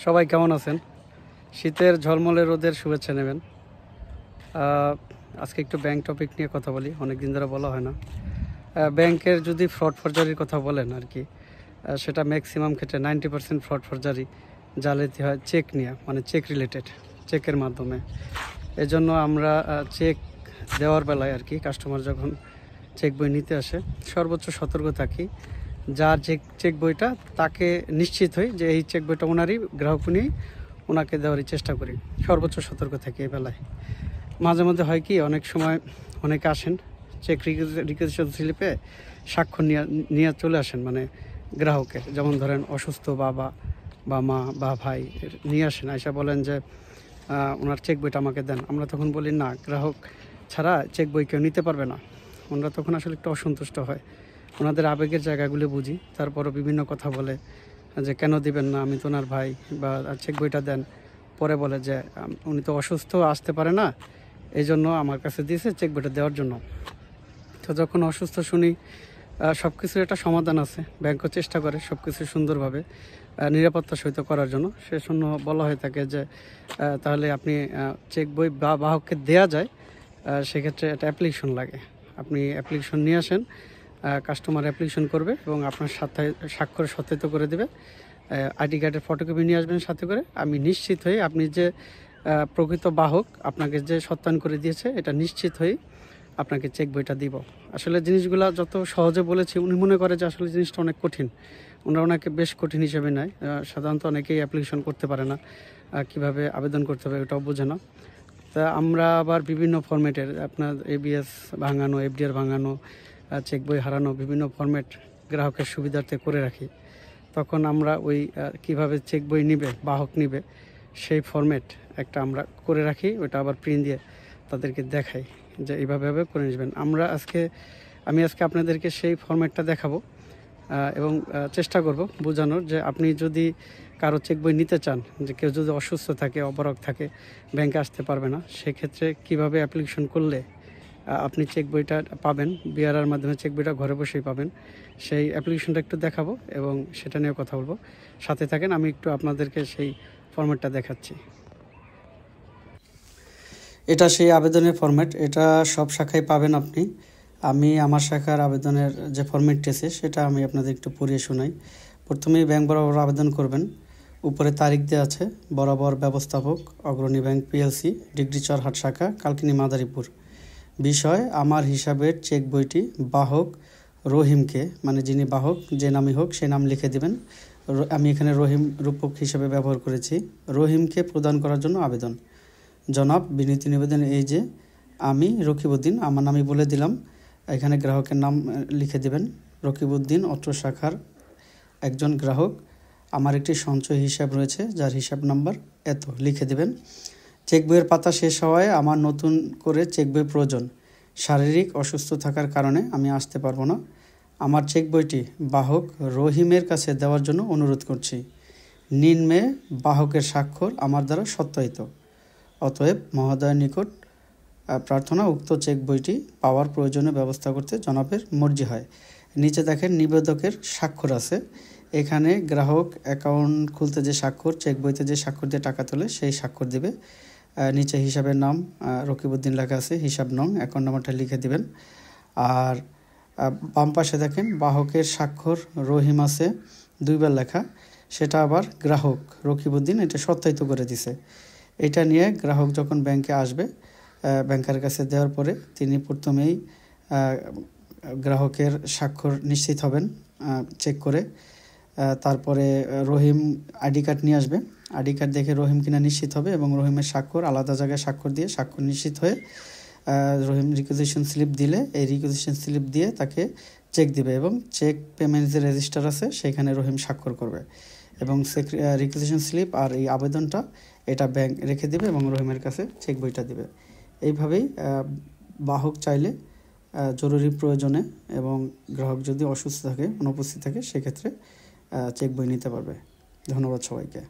সবাই কেমন আছেন? শীতের ঝলমলে রোদের শুভেচ্ছা নেবেন। আজকে একটু ব্যাংক টপিক নিয়ে কথা বলি, অনেক দিন ধরে বলা হয় না। ব্যাংকের যদি ফ্রড ফরজারির কথা বলেন আর কি, সেটা ম্যাক্সিমাম ক্ষেত্রে 90% ফ্রড ফরজারি জালিয়াতি হয় চেক নিয়ে, মানে চেক রিলেটেড, চেকের মাধ্যমে। এজন্য আমরা চেক দেওয়ার বেলায় আর কি, কাস্টমার যখন চেক বই নিতে আসে সর্বোচ্চ সতর্ক থাকি। যার চেক বইটা তাকে নিশ্চিত হই যে এই চেক বইটা ওনারই, গ্রাহক উনি, ওনাকে দেওয়ারই চেষ্টা করি। সর্বোচ্চ সতর্ক থাকি এই বেলায়। মাঝে মধ্যে হয় কি, অনেক সময় অনেকে আসেন চেক রিকুইজিশন স্লিপে স্বাক্ষর নিয়ে চলে আসেন, মানে গ্রাহকের, যেমন ধরেন অসুস্থ বাবা বা মা বা ভাই নিয়ে আসেন, আইসা বলেন যে ওনার চেক বইটা আমাকে দেন। আমরা তখন বলি না, গ্রাহক ছাড়া চেক বই কেউ নিতে পারবে না। ওনারা তখন আসলে একটু অসন্তুষ্ট হয়, ওনাদের আবেগের জায়গাগুলো বুঝি। তারপরও বিভিন্ন কথা বলে যে কেন দিবেন না, আমি তো ওনার ভাই, বা চেক বইটা দেন। পরে বলে যে উনি তো অসুস্থ, আসতে পারে না, এই জন্য আমার কাছে দিয়েছে চেক বইটা দেওয়ার জন্য। তো যখন অসুস্থ শুনি, সব কিছুর একটা সমাধান আছে, ব্যাংকও চেষ্টা করে সব কিছু সুন্দরভাবে নিরাপত্তা সহিত করার জন্য। সেজন্য বলা হয়ে থাকে যে তাহলে আপনি চেক বই বা বাহককে দেওয়া যায়, সেক্ষেত্রে একটা অ্যাপ্লিকেশন লাগে। আপনি অ্যাপ্লিকেশন নিয়ে আসেন, কাস্টমার অ্যাপ্লিকেশন করবে এবং আপনার সাথে স্বাক্ষর সত্যায়িত করে দেবে। আইডি কার্ডের ফটোকপি নিয়ে আসবেন সাথে করে। আমি নিশ্চিত হই আপনি যে প্রকৃত বাহক, আপনাকে যে সত্যায়ন করে দিয়েছে, এটা নিশ্চিত হই আপনাকে চেক বইটা দিব। আসলে জিনিসগুলো যত সহজে বলেছি, উনি মনে করে যে আসলে জিনিসটা অনেক কঠিন। ওনারা ওনাকে বেশ কঠিন হিসেবে নেয়। সাধারণত অনেকেই অ্যাপ্লিকেশন করতে পারে না, কিভাবে আবেদন করতে হবে ওটাও বোঝে না। তা আমরা আবার বিভিন্ন ফরম্যাটের, আপনার এবিএস ভাঙানো, এফডিআর ভাঙানো, চেক বই হারানো, বিভিন্ন ফরম্যাট গ্রাহকের সুবিধার্থে করে রাখি। তখন আমরা ওই কিভাবে চেক বই নিবে, বাহক নিবে, সেই ফরম্যাট একটা আমরা করে রাখি। ওটা আবার প্রিন্ট দিয়ে তাদেরকে দেখাই যে এইভাবে করে নেবেন। আমি আজকে আপনাদেরকে সেই ফরম্যাটটা দেখাবো এবং চেষ্টা করব বোঝানোর যে আপনি যদি কারো চেক বই নিতে চান, যে কেউ যদি অসুস্থ থাকে, অপারগ থাকে, ব্যাংকে আসতে পারবে না, সেক্ষেত্রে কিভাবে অ্যাপ্লিকেশন করলে আপনি চেক বইটা পাবেন, বিআরআর মাধ্যমে চেক বইটা ঘরে বসেই পাবেন, সেই অ্যাপ্লিকেশনটা একটু দেখাবো এবং সেটা নিয়ে কথা বলবো। সাথে থাকেন, আমি একটু আপনাদেরকে সেই ফরম্যাটটা দেখাচ্ছি। এটা সেই আবেদনের ফরম্যাট, এটা সব শাখায় পাবেন আপনি। আমি আমার শাখার আবেদনের যে ফরম্যাটটি আছে সেটা আমি আপনাদের একটু পড়িয়ে শোনাই। প্রথমেই ব্যাংক বরাবর আবেদন করবেন। উপরে তারিখ দেওয়া আছে, বরাবর ব্যবস্থাপক, অগ্রণী ব্যাংক পিএলসি, ডিগ্রি চরহাট শাখা, কালকিনি মাদারীপুর। বিষয়, আমার হিসাবের চেক বইটি বাহক রহিমকে, মানে যিনি বাহক, যে নামই হোক সে নাম লিখে দেবেন। আমি এখানে রহিম রূপক হিসাবে ব্যবহার করেছি। রহিমকে প্রদান করার জন্য আবেদন। জনাব, বিনীত নিবেদন এই যে আমি রকিবউদ্দিন, আমার নামই বলে দিলাম, এখানে গ্রাহকের নাম লিখে দেবেন। রকিবউদ্দিন অত্র শাখার একজন গ্রাহক। আমার একটি সঞ্চয় হিসাব রয়েছে যার হিসাব নাম্বার এত, লিখে দেবেন। চেক বইয়ের পাতা শেষ হওয়ায় আমার নতুন করে চেক বই প্রয়োজন। শারীরিক অসুস্থ থাকার কারণে আমি আসতে পারবো না। আমার চেক বইটি বাহক রহিমের কাছে দেওয়ার জন্য অনুরোধ করছি। নিম্নে বাহকের স্বাক্ষর আমার দ্বারা সত্যায়িত। অতএব মহোদয়ের নিকট প্রার্থনা, উক্ত চেক বইটি পাওয়ার প্রয়োজনীয় ব্যবস্থা করতে জনাবের মর্জি হয়। নিচে দেখেন নিবেদকের স্বাক্ষর আছে। এখানে গ্রাহক অ্যাকাউন্ট খুলতে যে স্বাক্ষর, চেক বইতে যে স্বাক্ষর দিয়ে টাকা তোলে সেই স্বাক্ষর দিবে। নিচে হিসাবের নাম রকিবউদ্দিন লেখা আছে, হিসাব নং, অ্যাকাউন্ট নাম্বারটা লিখে দিবেন। আর বাম পাশে দেখেন বাহকের স্বাক্ষর রহিম আছে, দুইবার লেখা, সেটা আবার গ্রাহক রকিবউদ্দিন এটা সত্যায়িত করে দিছে। এটা নিয়ে গ্রাহক যখন ব্যাংকে আসবে, ব্যাংকের কাছে দেওয়ার পরে তিনি প্রথমেই গ্রাহকের স্বাক্ষর নিশ্চিত হবেন চেক করে। তারপরে রহিম আইডি কার্ড নিয়ে আসবে, আইডি কার্ড দেখে রহিম কিনা নিশ্চিত হবে এবং রহিমের স্বাক্ষর আলাদা জায়গায় স্বাক্ষর দিয়ে স্বাক্ষর নিশ্চিত হয়ে রহিম রিকুইজিশন স্লিপ দিলে, এই রিকুইজিশন স্লিপ দিয়ে তাকে চেক দিবে এবং চেক পেমেন্ট যে রেজিস্টার আছে সেখানে রহিম স্বাক্ষর করবে এবং রিকুইজিশন স্লিপ আর এই আবেদনটা এটা ব্যাংক রেখে দিবে এবং রহিমের কাছে চেক বইটা দিবে। এইভাবেই বাহক চাইলে জরুরি প্রয়োজনে এবং গ্রাহক যদি অসুস্থ থাকে, অনুপস্থিত থাকে, সেক্ষেত্রে চেক বই নিতে পারবে। ধন্যবাদ সবাইকে।